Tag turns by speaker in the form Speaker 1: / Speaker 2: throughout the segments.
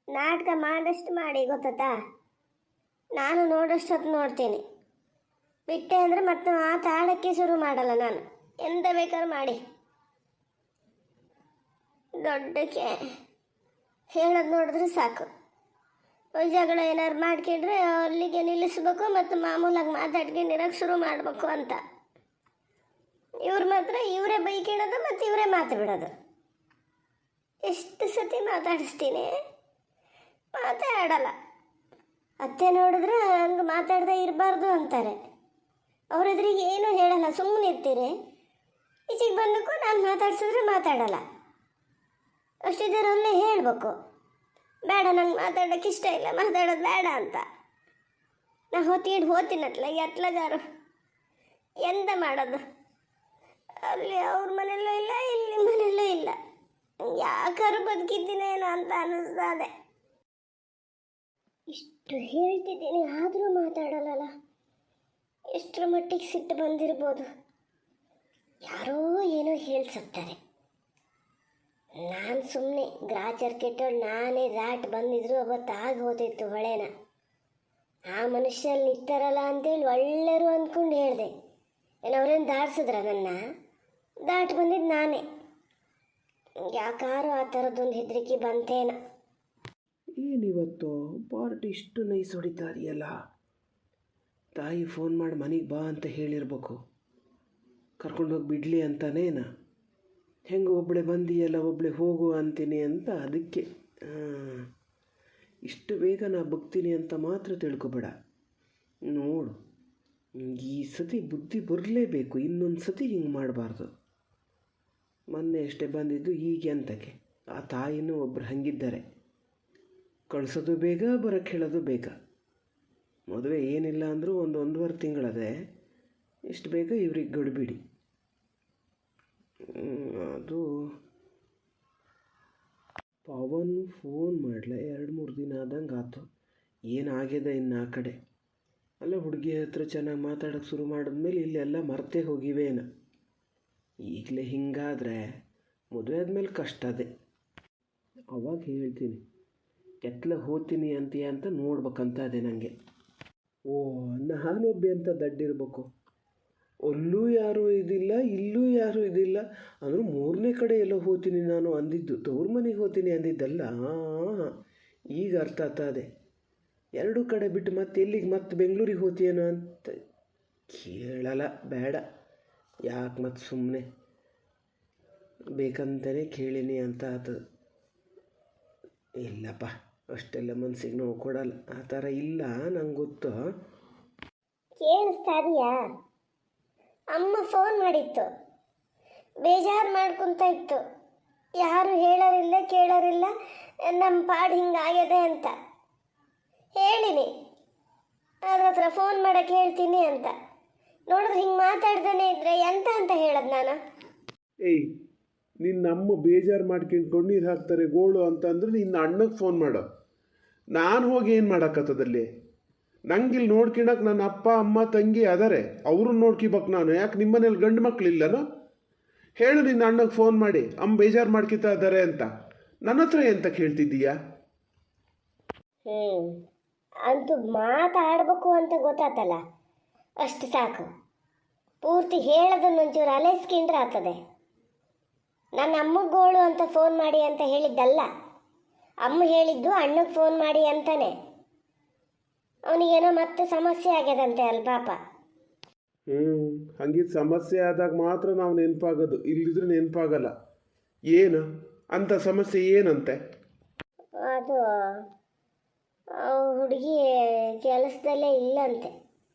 Speaker 1: ನಾಟಕ ಮಾಡಷ್ಟು ಮಾಡಿ ಗೊತ್ತಾ. ನಾನು ನೋಡೋಷ್ಟೊತ್ತು ನೋಡ್ತೀನಿ, ಬಿಟ್ಟೆ ಅಂದರೆ ಮತ್ತೆ ಮಾತಾಡೋಕ್ಕೆ ಶುರು ಮಾಡಲ್ಲ ನಾನು. ಎಂತ ಬೇಕಾದ್ರೂ ಮಾಡಿ ದೊಡ್ಡಕ್ಕೆ ಹೇಳೋದು ನೋಡಿದ್ರೆ ಸಾಕು. ಜಗಳ ಏನಾದ್ರು ಮಾಡ್ಕೊಂಡ್ರೆ ಅಲ್ಲಿಗೆ ನಿಲ್ಲಿಸ್ಬೇಕು ಮತ್ತು ಮಾಮೂಲಾಗಿ ಮಾತಾಡ್ಕೊಂಡಿರೋಕೆ ಶುರು ಮಾಡಬೇಕು ಅಂತ. ಇವ್ರು ಮಾತ್ರ ಇವರೇ ಬೈಕಿಡೋದು ಮತ್ತು ಇವರೇ ಮಾತು ಬಿಡೋದು. ಎಷ್ಟು ಸತಿ ಮಾತಾಡಿಸ್ತೀನಿ, ಮಾತಾಡಲ್ಲ. ಅತ್ತೆ ನೋಡಿದ್ರೆ ಹಂಗೆ ಮಾತಾಡದೆ ಇರಬಾರ್ದು ಅಂತಾರೆ. ಅವ್ರ ಎದುರಿಗೆ ಏನೂ ಹೇಳಲ್ಲ, ಸುಮ್ಮನೆ ಇರ್ತೀರಿ. ಈಚೆಗೆ ಬಂದಕ್ಕೂ ನಾನು ಮಾತಾಡ್ಸಿದ್ರೆ ಮಾತಾಡಲ್ಲ. ಅಷ್ಟಿದ್ದರಲ್ಲೇ ಹೇಳಬೇಕು, ಬೇಡ ನಂಗೆ ಮಾತಾಡೋಕ್ಕೆ ಇಷ್ಟ ಇಲ್ಲ, ಮಾತಾಡೋದು ಬೇಡ ಅಂತ. ನಾ ಹೋತೀನತ್ಲ ಎತ್ಲಗಾರು ಎಂತ ಮಾಡೋದು. ಅಲ್ಲಿ ಅವ್ರ ಮನೆಯಲ್ಲೂ ಇಲ್ಲ, ಇಲ್ಲಿ ಮನೆಯಲ್ಲೂ ಇಲ್ಲ. ಯಾಕಾರು ಬದುಕಿದ್ದೀನೇನೋ ಅಂತ ಅನ್ನಿಸ್ತಾದೆ. ಇಷ್ಟು ಹೇಳ್ತಿದ್ದೀನಿ ಆದರೂ ಮಾತಾಡಲ್ಲ. ಎಷ್ಟರ ಮಟ್ಟಿಗೆ ಸಿಟ್ಟು ಬಂದಿರ್ಬೋದು. ಯಾರೋ ಏನೋ ಹೇಳ್ಸಕ್ತಾರೆ. ನಾನು ಸುಮ್ಮನೆ ಗ್ರಾಚರ್ ಕೆಟ್ಟೋಳು ನಾನೇ ದಾಟ್ ಬಂದಿದ್ರು ಅವತ್ತು ಆಗಿ ಹೋದಿತ್ತು ಹೊಳೆನ. ಆ ಮನುಷ್ಯಲ್ಲಿ ನಿಂತಾರಲ್ಲ ಅಂತೇಳಿ ಒಳ್ಳೆಯರು ಅಂದ್ಕೊಂಡು ಹೇಳಿದೆ. ಏನು ಅವ್ರೇನು ದಾಟ್ಸಿದ್ರ ನನ್ನ? ದಾಟ್ ಬಂದಿದ್ದು ನಾನೇ. ಯಾಕಾರು ಆ ಥರದ್ದೊಂದು ಹೆದರಿಕೆ ಬಂತೇನ.
Speaker 2: ಏನಿವತ್ತು ಪಾರ್ಟಿ ಇಷ್ಟು ನೈಸ್ ಹೊಡಿತಾ ಇದೆಯಲ್ಲ. ತಾಯಿ ಫೋನ್ ಮಾಡಿ ಮನೆಗೆ ಬಾ ಅಂತ ಹೇಳಿರ್ಬೇಕು, ಕರ್ಕೊಂಡೋಗಿ ಬಿಡಲಿ ಅಂತಾನೇನ. ಹೆಂಗೆ ಒಬ್ಬಳೆ ಬಂದಿಯಲ್ಲ, ಒಬ್ಬಳೆ ಹೋಗು ಅಂತೀನಿ ಅಂತ. ಅದಕ್ಕೆ ಇಷ್ಟು ಬೇಗ ನಾ ಬಗ್ತೀನಿ ಅಂತ ಮಾತ್ರ ತಿಳ್ಕೊಬೇಡ. ನೋಡು, ಈ ಸತಿ ಬುದ್ಧಿ ಬರಲೇಬೇಕು. ಇನ್ನೊಂದು ಸತಿ ಹಿಂಗೆ ಮಾಡಬಾರ್ದು. ಮೊನ್ನೆ ಅಷ್ಟೇ ಬಂದಿದ್ದು ಹೀಗೆ ಅಂತಕ್ಕೆ. ಆ ತಾಯಿನೂ ಒಬ್ಬರು ಹಂಗಿದ್ದಾರೆ, ಕಳಿಸೋದು ಬೇಗ, ಬರೋಕ್ಕೆ ಹೇಳೋದು ಬೇಗ. ಮದುವೆ ಏನಿಲ್ಲ ಅಂದರೂ ಒಂದೂವರೆ ತಿಂಗಳದೆ, ಇಷ್ಟು ಬೇಗ ಇವ್ರಿಗೆ ಗಡಿಬಿಡಿ. ಅದು ಪವನ್ ಫೋನ್ ಮಾಡಲ 2-3 ದಿನ ಆದಂಗೆ ಆಯ್ತು. ಏನಾಗಿದೆ ಇನ್ನು ಆ ಕಡೆ ಅಲ್ಲ. ಹುಡುಗಿ ಹತ್ರ ಚೆನ್ನಾಗಿ ಮಾತಾಡೋಕ್ಕೆ ಶುರು ಮಾಡಿದ್ಮೇಲೆ ಇಲ್ಲೆಲ್ಲ ಮರ್ತೇ ಹೋಗಿವೇನ. ಈಗಲೇ ಹಿಂಗಾದರೆ ಮದುವೆ ಆದಮೇಲೆ ಕಷ್ಟ ಅದೇ. ಅವಾಗ ಹೇಳ್ತೀನಿ, ಕೆತ್ತಲ ಹೋಗ್ತೀನಿ ಅಂತೀಯ ಅಂತ ನೋಡ್ಬೇಕಂತ ಅದೇ ನನಗೆ. ಓ, ನಾನೊಬ್ಬೆ ಅಂತ ದಡ್ಡಿರ್ಬೇಕು. ಅಲ್ಲೂ ಯಾರೂ ಇದಿಲ್ಲ, ಇಲ್ಲೂ ಯಾರೂ ಇದಿಲ್ಲ ಅಂದರೂ 3ನೇ ಕಡೆ ಎಲ್ಲೋ ಹೋಗ್ತೀನಿ ನಾನು ಅಂದಿದ್ದು. ತವ್ರ ಮನೆಗೆ ಹೋಗ್ತೀನಿ ಅಂದಿದ್ದಲ್ಲ. ಈಗ ಅರ್ಥ ಆಗ್ತದೆ. 2 ಕಡೆ ಬಿಟ್ಟು ಮತ್ತೆ ಎಲ್ಲಿಗೆ, ಮತ್ತೆ ಬೆಂಗಳೂರಿಗೆ ಹೋಗ್ತೀಯೇನೋ ಅಂತ ಕೇಳಲ್ಲ. ಬೇಡ, ಯಾಕೆ ಮತ್ತೆ ಸುಮ್ಮನೆ ಬೇಕಂತಲೇ ಕೇಳೀನಿ ಅಂತ ಆತದ. ಇಲ್ಲಪ್ಪ, ಅಷ್ಟೆಲ್ಲ ಮನಸ್ಸಿಗೆ ನೋವು ಕೊಡಲ್ಲ. ಆ ಥರ ಇಲ್ಲ, ನಂಗೆ ಗೊತ್ತು.
Speaker 1: ಕೇಳಿಸ್ತಾ ಇದೆಯಾ? ಅಮ್ಮ ಫೋನ್ ಮಾಡಿತ್ತು, ಬೇಜಾರು ಮಾಡ್ಕೊತ ಇತ್ತು. ಯಾರು ಹೇಳೋರಿಲ್ಲ ಕೇಳೋರಿಲ್ಲ, ನಮ್ಮ ಪಾಡು ಹಿಂಗಾಗಿದೆ ಅಂತ ಹೇಳಿನಿ. ಅವ್ರ ಹತ್ರ ಫೋನ್ ಮಾಡೋಕ್ಕೆ ಹೇಳ್ತೀನಿ ಅಂತ. ನೋಡಿದ್ರೆ ಹಿಂಗೆ ಮಾತಾಡ್ದೇ ಇದ್ರೆ ಎಂತ ಅಂತ ಹೇಳೋದು ನಾನು?
Speaker 3: ಏಯ್, ನಿನ್ನ ಅಮ್ಮ ಬೇಜಾರು ಮಾಡ್ಕೊಂಡು ಕಣ್ಣೀರು ಹಾಕ್ತಾರೆ ಗೋಳು ಅಂತಂದ್ರೆ ನಿನ್ನ ಅಣ್ಣಗೆ ಫೋನ್ ಮಾಡೋ. ನಾನು ಹೋಗಿ ಏನು ಮಾಡೋಕ್ಕತ್ತದಲ್ಲಿ? ನಂಗಿಲ್ಲಿ ನೋಡ್ಕೊಳಕ್ಕೆ ನನ್ನ ಅಪ್ಪ ಅಮ್ಮ ತಂಗಿ ಅದಾರೆ, ಅವ್ರನ್ನ ನೋಡ್ಕಿಬೇಕು ನಾನು. ಯಾಕೆ ನಿಮ್ಮನೇಲಿ ಗಂಡು ಮಕ್ಕಳಿಲ್ಲನೋ? ಹೇಳು ನಿನ್ನ ಅಣ್ಣಗೆ ಫೋನ್ ಮಾಡಿ, ಅಮ್ಮ ಬೇಜಾರು ಮಾಡ್ಕೊತಾ ಇದ್ದಾರೆ ಅಂತ. ನನ್ನ ಹತ್ರ ಎಂತ ಕೇಳ್ತಿದ್ದೀಯಾ?
Speaker 1: ಅಂತೂ ಮಾತಾಡಬೇಕು ಅಂತ ಗೊತ್ತಾತಲ್ಲ, ಅಷ್ಟು ಸಾಕು. ಪೂರ್ತಿ ಹೇಳೋದನ್ನೊಂಚೂರು ಅಲೈಸ್ಕೊಂಡ್ರೆ ಆಗ್ತದೆ. ನನ್ನ ಅಮ್ಮಗೋಳು ಅಂತ ಫೋನ್ ಮಾಡಿ ಅಂತ ಹೇಳಿದ್ದಲ್ಲ, ಅಮ್ಮ ಹೇಳಿದ್ದು ಅಣ್ಣಗೆ ಫೋನ್ ಮಾಡಿ ಅಂತಾನೆ. ಅವನಿಗೇನೋ ಮತ್ತೆ ಸಮಸ್ಯೆ ಆಗ್ಯದಂತೆ ಅಲ್ಲ ಪಾಪ.
Speaker 3: ಹಂಗಿದ್ದು ಸಮಸ್ಯೆ ಆದಾಗ ಮಾತ್ರ ನಾವು ನೆನಪಾಗೋದು, ಇಲ್ಲಿದ್ರೆ ನೆನಪಾಗಲ್ಲ. ಏನು ಅಂತ ಸಮಸ್ಯೆ ಏನಂತೆ?
Speaker 1: ಅದು ಹುಡುಗಿ ಕೆಲಸದಲ್ಲೇ ಇಲ್ಲಂತೆ.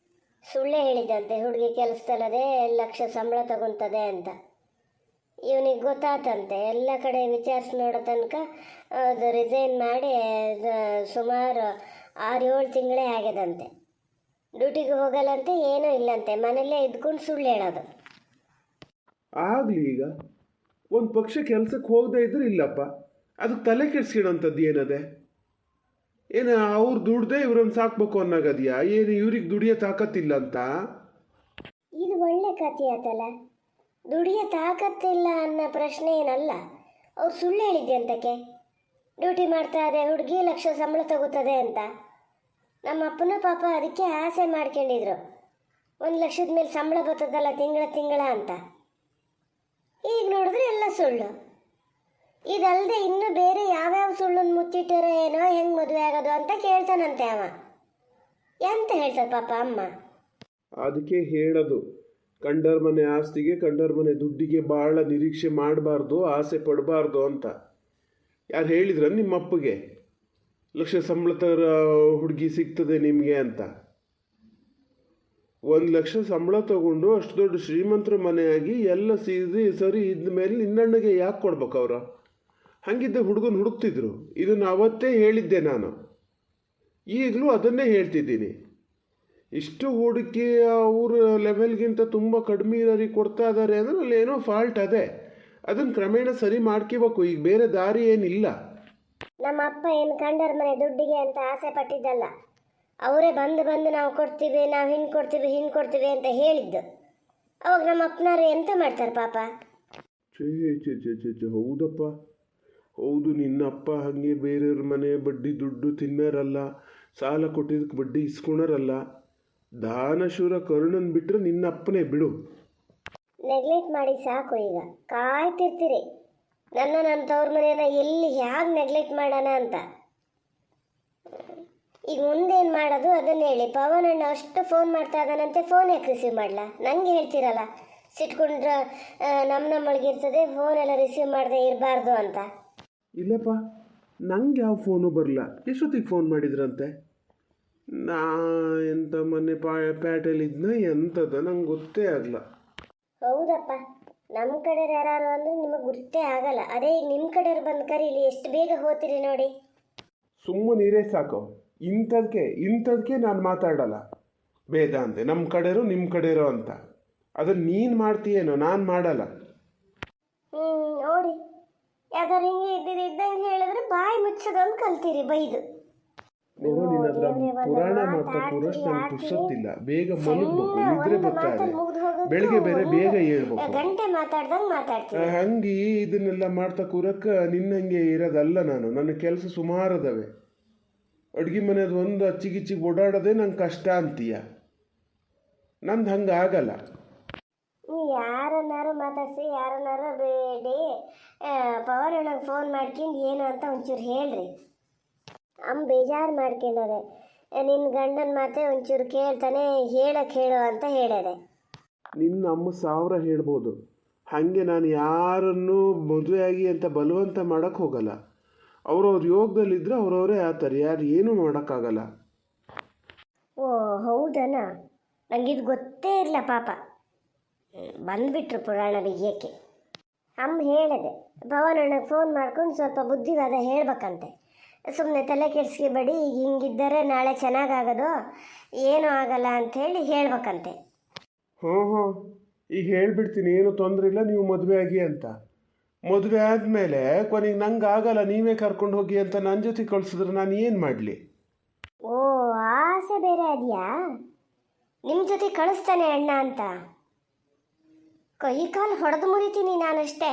Speaker 1: ಸುಳ್ಳೇ ಹೇಳಿದಂತೆ. ಹುಡುಗಿ ಕೆಲಸದಲ್ಲದೆ 1 ಲಕ್ಷ ಸಂಬಳ ತಗೊತದೆ ಅಂತ. ಇವನಿಗೆ ಗೊತ್ತಾತಂತೆ. ಎಲ್ಲ ಕಡೆ ವಿಚಾರಿಸಿ ನೋಡೋ ತನಕ ಅದು ರಿಸೈನ್ ಮಾಡಿ ಸುಮಾರು 6-7 ತಿಂಗಳೇ ಆಗ್ಯದಂತೆ. ಡ್ಯೂಟಿಗೆ ಹೋಗಲ್ಲಂತೆ, ಏನೂ ಇಲ್ಲಂತೆ, ಮನೆಯಲ್ಲೇ ಇದ್ಕೊಂಡು ಸುಳ್ಳು ಹೇಳೋದು.
Speaker 3: ಆಗಲಿ, ಈಗ ಒಂದು ಪಕ್ಷ ಕೆಲಸಕ್ಕೆ ಹೋಗದೇ ಇದ್ರೆ ಇಲ್ಲಪ್ಪ, ಅದಕ್ಕೆ ತಲೆ ಕೆಡ್ಸ್ಕೊಳಂಥದ್ದು ಏನದೆ? ಏನು ಅವ್ರು ದುಡ್ದೇ ಇವ್ರನ್ನ ಸಾಕ್ಬೇಕು ಅನ್ನೋಗದ್ಯಾ? ಏನು ಇವ್ರಿಗೆ ದುಡಿಯೋ ತಾಕತ್ತಿಲ್ಲ ಅಂತ?
Speaker 1: ಇದು ಒಳ್ಳೆ ಕಥೆ ಆತಲ್ಲ. ದುಡಿಯೋ ತಾಕತ್ತಿಲ್ಲ ಅನ್ನೋ ಪ್ರಶ್ನೆ ಏನಲ್ಲ. ಅವ್ರು ಸುಳ್ಳು ಹೇಳಿದ್ದೆ ಅಂತಕ್ಕೆ. ಡ್ಯೂಟಿ ಮಾಡ್ತಾ ಇದೆ ಹುಡುಗಿ ಲಕ್ಷ ಸಂಬಳ ತಗೋತದೆ ಅಂತ. ನಮ್ಮ ಅಪ್ಪನ ಪಾಪ ಅದಕ್ಕೆ ಆಸೆ ಮಾಡ್ಕೊಂಡಿದ್ರು, 1,00,000 ಮೇಲೆ ಸಂಬಳ ಬರ್ತದಲ್ಲ ತಿಂಗಳ ಅಂತ. ಈಗ ನೋಡಿದ್ರೆ ಎಲ್ಲ ಸುಳ್ಳು. ಇದಲ್ಲದೆ ಇನ್ನೂ ಬೇರೆ ಯಾವ್ಯಾವ ಸುಳ್ಳನ್ನು ಮುಚ್ಚಿಟ್ಟಿರೋ ಏನೋ, ಹೆಂಗೆ ಮದುವೆ ಆಗೋದು ಅಂತ ಕೇಳ್ತಾನಂತೆ ಅವ. ಎಂತ ಹೇಳ್ತಾರೆ ಪಾಪ ಅಮ್ಮ.
Speaker 3: ಅದಕ್ಕೆ ಹೇಳೋದು, ಕಂಡರ ಮನೆ ಆಸ್ತಿಗೆ ಕಂಡರ ಮನೆ ದುಡ್ಡಿಗೆ ಭಾಳ ನಿರೀಕ್ಷೆ ಮಾಡಬಾರ್ದು, ಆಸೆ ಪಡಬಾರ್ದು ಅಂತ. ಯಾರು ಹೇಳಿದ್ರ ನಿಮ್ಮಪ್ಪಗೆ 1,00,000 ಸಂಬಳ ತರ ಹುಡುಗಿ ಸಿಗ್ತದೆ ನಿಮಗೆ ಅಂತ? 1,00,000 ಸಂಬಳ ತಗೊಂಡು ಅಷ್ಟು ದೊಡ್ಡ ಶ್ರೀಮಂತರ ಮನೆಯಾಗಿ ಎಲ್ಲ ಸರಿ ಇದ್ದ ಮೇಲೆ ನಿನ್ನಣ್ಣಗೆ ಯಾಕೆ ಕೊಡ್ಬೇಕು ಅವರು? ಹಂಗಿದ್ದ ಹುಡುಗನ ಹುಡುಕ್ತಿದ್ರು. ಇದನ್ನು ಅವತ್ತೇ ಹೇಳಿದ್ದೆ ನಾನು, ಈಗಲೂ ಅದನ್ನೇ ಹೇಳ್ತಿದ್ದೀನಿ. ಇಷ್ಟು ಹುಡುಕಿ ಅವ್ರ ಲೆವೆಲ್ಗಿಂತ ತುಂಬ ಕಡಿಮೆ ಇರೋರಿಗೆ ಕೊಡ್ತಾ ಇದ್ದಾರೆ ಅಂದರೆ ಅಲ್ಲಿ ಏನೋ ಫಾಲ್ಟ್ ಅದೇ. ಅದನ್ನು ಕ್ರಮೇಣ ಸರಿ ಮಾಡ್ಕೋಬೇಕು. ಈಗ ಬೇರೆ ದಾರಿ ಏನಿಲ್ಲ.
Speaker 1: ನಮ್ಮ ಅಪ್ಪ ಏನು ಕಂಡರ ಮನೆ ದುಡ್ಡಿಗೆ ಅಂತ ಆಸೆ ಪಟ್ಟಿದ್ದಲ್ಲ. ಅವರೇ ಬಂದು ನಾವು ಕೊಡ್ತೀವಿ, ನಾವು ಹಿಂಗೆ ಕೊಡ್ತೀವಿ ಅಂತ ಹೇಳಿದ್ದು. ಅವಾಗ ನಮ್ಮ ಅಪ್ಪನವ್ರು ಎಂತ ಮಾಡ್ತಾರೆ ಪಾಪ.
Speaker 3: ಚೇ ಹೌದಪ್ಪ, ಹೌದು. ನಿನ್ನ ಅಪ್ಪ ಹಾಗೆ ಬೇರೆಯವ್ರ ಮನೆ ಬಡ್ಡಿ ದುಡ್ಡು ತಿನ್ನರಲ್ಲ, ಸಾಲ ಕೊಟ್ಟಿದ್ದಕ್ಕೆ ಬಡ್ಡಿ ಇಸ್ಕೊಳರಲ್ಲ. ದಾನಶೂರ ಕರುಣನ್ ಬಿಟ್ಟರೆ ನಿನ್ನ ಅಪ್ಪನೇ ಬಿಡು.
Speaker 1: ನೆಗ್ಲೆಕ್ಟ್ ಮಾಡಿ ಸಾಕು. ಈಗ ಕಾಯ್ತಿರ್ತೀರಿ ನನ್ನ ತವ್ರ ಮನೆಯನ್ನ ಎಲ್ಲಿ ಹೇಗೆ ನೆಗ್ಲೆಕ್ಟ್ ಮಾಡೋಣ ಅಂತ. ಈಗ ಮುಂದೇನು ಮಾಡೋದು ಅದನ್ನ ಹೇಳಿ. ಪವನ್ ಅಣ್ಣ ಅಷ್ಟು ಫೋನ್ ಮಾಡ್ತಾ ಇದ್ದಾನಂತೆ, ಫೋನ್ ಯಾಕೆ ರಿಸೀವ್ ಮಾಡಲ್ಲ? ನನಗೆ ಹೇಳ್ತಿರಲ್ಲ, ಸಿಟ್ಕೊಂಡ್ರೆ ನಮ್ಮೊಳಗಿರ್ತದೆ, ಫೋನೆಲ್ಲ ರಿಸೀವ್ ಮಾಡದೆ ಇರಬಾರ್ದು ಅಂತ.
Speaker 3: ಇಲ್ಲಪ್ಪ, ನಂಗೆ ಯಾವ ಫೋನು ಬರಲ್ಲ. ಎಷ್ಟೊತ್ತಿಗೆ ಫೋನ್ ಮಾಡಿದ್ರಂತೆ? ನಾ ಎಂಥ ಮೊನ್ನೆ ಪ್ಯಾಟೆಲಿದ್ನ ಎಂಥದ ನಂಗೆ ಗೊತ್ತೇ ಆಗಲ್ಲ.
Speaker 1: ಹೌದಪ್ಪ, ನಮ್ಮ ಕಡೆಯವ್ರು ಯಾರು ಅಂದರೆ ನಿಮಗೆ ಗೊತ್ತೇ ಆಗಲ್ಲ. ಅದೇ ಈಗ ನಿಮ್ಮ ಕಡೆಯವ್ರು ಬಂದು ಕರೀಲಿ, ಎಷ್ಟು ಬೇಗ ಹೋಗ್ತೀರಿ ನೋಡಿ.
Speaker 3: ಸುಮ್ಮನೆ ನೀರೇ ಸಾಕು. ಇಂಥದಕ್ಕೆ ನಾನು ಮಾತಾಡಲ್ಲ. ಭೇದ ಅಂತೆ ನಮ್ಮ ಕಡೆಯವರು ನಿಮ್ಮ ಕಡೆಯವರು ಅಂತ. ಅದನ್ನು ನೀನು ಮಾಡ್ತೀಯೇನೋ, ನಾನು ಮಾಡಲ್ಲ.
Speaker 1: ನೋಡಿ, ಯಾವ್ದಾರು ಹಿಂಗೆ ಇದ್ದಂಗೆ ಹೇಳಿದ್ರೆ ಬಾಯಿ ಮುಚ್ಚೋದೊಂದು ಕಲ್ತೀರಿ ಬೈದು.
Speaker 3: ನೋಡು, ನೀನು ಅದರ ಪುರಾಣ ಮಾಡ್ತಾ ಕೂರಷ್ಟು ನಂಗೆ ಪುರ್ಸೊತ್ತಿಲ್ಲ. ಬೇಗ ಮಲಗಬೇಕು, ನಿದ್ರೆ ಬರ್ತಾ ಇದೆ. ಬೆಳಿಗ್ಗೆ ಬೇರೆ ಬೇಗ ಹೇಳ್ಬೇಕು.
Speaker 1: ಗಂಟೆ ಮಾತಾಡ್ದಂಗೆ ಮಾತಾಡ್ತೀನಿ.
Speaker 3: ಹಂಗೆ ಇದನ್ನೆಲ್ಲ ಮಾಡ್ತಾ ಕೂರಕ್ಕೆ ನಿನ್ನಂಗೆ ಇರೋದಲ್ಲ ನಾನು. ನನ್ನ ಕೆಲಸ ಸುಮಾರದವೆ. ಅಡುಗೆ ಮನೆಯದು ಒಂದು ಅಚ್ಚಿಗಿಚ್ಚಿಗೆ ಓಡಾಡೋದೇ ನಂಗೆ ಕಷ್ಟ ಅಂತೀಯ. ನಂದು ಹಂಗೆ ಆಗಲ್ಲ.
Speaker 1: ಯಾರನ್ನಾರು ಮಾತಾಡಿಸಿ, ಯಾರನ್ನಾರು ಬೇಡಿ ಪವನ್ ಅಣ್ಣಗೆ ಫೋನ್ ಮಾಡ್ಕೊಂಡು ಏನು ಅಂತ ಒಂಚೂರು ಹೇಳ್ರಿ. ಅಮ್ಮ ಬೇಜಾರು ಮಾಡ್ಕೊಂಡದೆ. ನಿನ್ನ ಗಂಡನ ಮಾತೆ ಒಂಚೂರು ಕೇಳ್ತಾನೆ, ಹೇಳು ಅಂತ ಹೇಳಿದೆ.
Speaker 3: ನಿನ್ನ ಅಮ್ಮ 1000 ಹೇಳ್ಬೋದು. ಹಾಗೆ ನಾನು ಯಾರನ್ನು ಮದುವೆಯಾಗಿ ಅಂತ ಬಲವಂತ ಮಾಡೋಕ್ಕೆ ಹೋಗಲ್ಲ. ಅವ್ರವ್ರ ಯೋಗದಲ್ಲಿದ್ದರೆ ಅವ್ರವರೇ ಆತಾರೆ, ಯಾರು ಏನೂ ಮಾಡೋಕ್ಕಾಗಲ್ಲ.
Speaker 1: ಓ ಹೌದನ? ನನಗಿದು ಗೊತ್ತೇ ಇಲ್ಲ ಪಾಪ. ಬಂದುಬಿಟ್ರು ಪುರಾಣ ಬಿಗಿಯಕ್ಕೆ. ಅಮ್ಮ ಹೇಳಿದೆ, ಪವನ್ ಅಣ್ಣಗೆ ಫೋನ್ ಮಾಡ್ಕೊಂಡು ಸ್ವಲ್ಪ ಬುದ್ಧಿವಾದ ಹೇಳ್ಬೇಕಂತೆ. ಸುಮ್ಮನೆ ತಲೆ ಕೆಡಿಸ್ಕೋಬೇಡಿ, ಈಗ ಹಿಂಗಿದ್ದರೆ ನಾಳೆ ಚೆನ್ನಾಗಾಗೋದು, ಏನೂ ಆಗಲ್ಲ ಅಂಥೇಳಿ ಹೇಳ್ಬೇಕಂತೆ.
Speaker 3: ಹ್ಞೂ ಈಗ ಹೇಳ್ಬಿಡ್ತೀನಿ, ಏನೂ ತೊಂದರೆ ಇಲ್ಲ, ನೀವು ಮದುವೆ ಆಗಿ ಅಂತ. ಮದುವೆ ಆದಮೇಲೆ ಕೊನೆಗೆ ನಂಗೆ ಆಗಲ್ಲ, ನೀವೇ ಕರ್ಕೊಂಡು ಹೋಗಿ ಅಂತ ನನ್ನ ಜೊತೆ ಕಳಿಸಿದ್ರೆ ನಾನು ಏನು ಮಾಡಲಿ?
Speaker 1: ಓ ಆಸೆ ಬೇರೆ ಅದೆಯಾ? ನಿಮ್ಮ ಜೊತೆ ಕಳಿಸ್ತಾನೆ ಅಣ್ಣ ಅಂತ? ಕೈ ಕಾಲು ಹೊಡೆದು ಮುರಿತೀನಿ ನಾನಷ್ಟೇ.